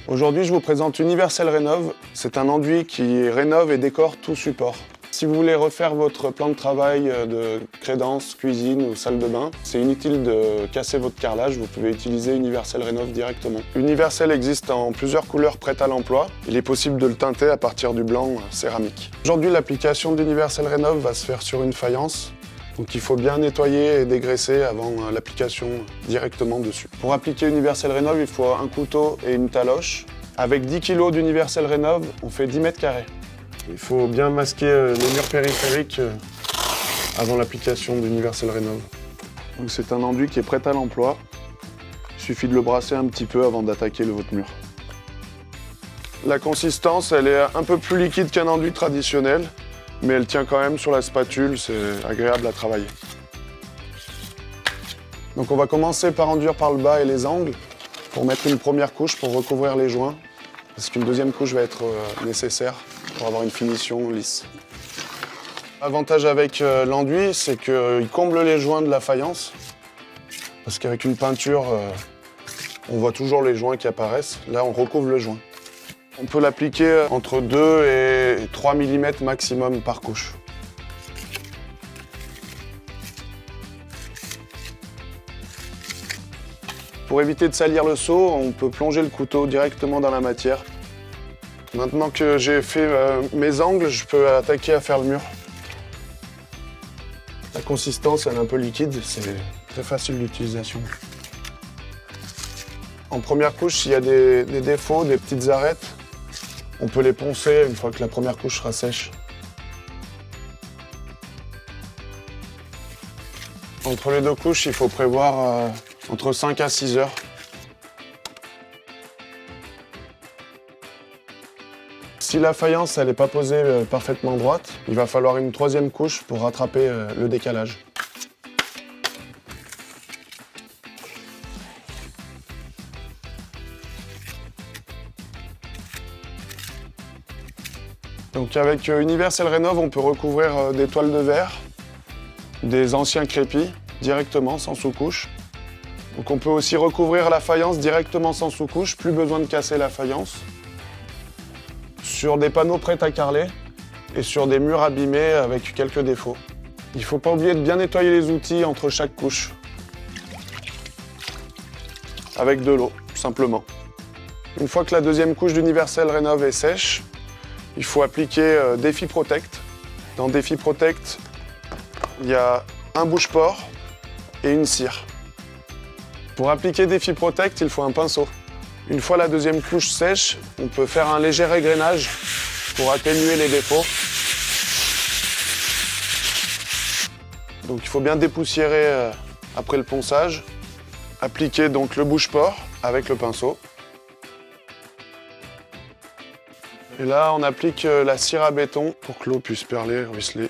Aujourd'hui, je vous présente Universal Rénov'. C'est un enduit qui rénove et décore tout support. Si vous voulez refaire votre plan de travail de crédence, cuisine ou salle de bain, c'est inutile de casser votre carrelage, vous pouvez utiliser Universal Rénov' directement. Universal existe en plusieurs couleurs prêtes à l'emploi. Il est possible de le teinter à partir du blanc céramique. Aujourd'hui, l'application d'Universal Rénov' va se faire sur une faïence. Donc il faut bien nettoyer et dégraisser avant l'application directement dessus. Pour appliquer Universal Rénov', il faut un couteau et une taloche. Avec 10 kg d'Universal Rénov', on fait 10 mètres carrés. Il faut bien masquer les murs périphériques avant l'application d'Universal Rénov'. Donc c'est un enduit qui est prêt à l'emploi. Il suffit de le brasser un petit peu avant d'attaquer votre mur. La consistance, elle est un peu plus liquide qu'un enduit traditionnel, mais elle tient quand même sur la spatule, c'est agréable à travailler. Donc on va commencer par enduire par le bas et les angles pour mettre une première couche pour recouvrir les joints, parce qu'une deuxième couche va être nécessaire pour avoir une finition lisse. L'avantage avec l'enduit, c'est qu'il comble les joints de la faïence, parce qu'avec une peinture, on voit toujours les joints qui apparaissent. Là, on recouvre le joint. On peut l'appliquer entre 2 et 3 mm maximum par couche. Pour éviter de salir le seau, on peut plonger le couteau directement dans la matière. Maintenant que j'ai fait mes angles, je peux attaquer à faire le mur. La consistance, elle est un peu liquide, c'est très facile d'utilisation. En première couche, s'il y a des défauts, des petites arêtes, on peut les poncer une fois que la première couche sera sèche. Entre les deux couches, il faut prévoir entre 5 à 6 heures. Si la faïence n'est pas posée parfaitement droite, il va falloir une troisième couche pour rattraper le décalage. Donc avec Universal Rénov', on peut recouvrir des toiles de verre, des anciens crépis, directement, sans sous-couche. Donc on peut aussi recouvrir la faïence directement sans sous-couche, plus besoin de casser la faïence. Sur des panneaux prêts à carreler et sur des murs abîmés avec quelques défauts. Il ne faut pas oublier de bien nettoyer les outils entre chaque couche. Avec de l'eau, simplement. Une fois que la deuxième couche d'Universal Rénov' est sèche, il faut appliquer Défi Protect. Dans Défi Protect, il y a un bouche-port et une cire. Pour appliquer Défi Protect, il faut un pinceau. Une fois la deuxième couche sèche, on peut faire un léger égrenage pour atténuer les défauts. Donc il faut bien dépoussiérer après le ponçage. Appliquer donc le bouche-port avec le pinceau. Et là, on applique la cire à béton pour que l'eau puisse perler, ruisseler.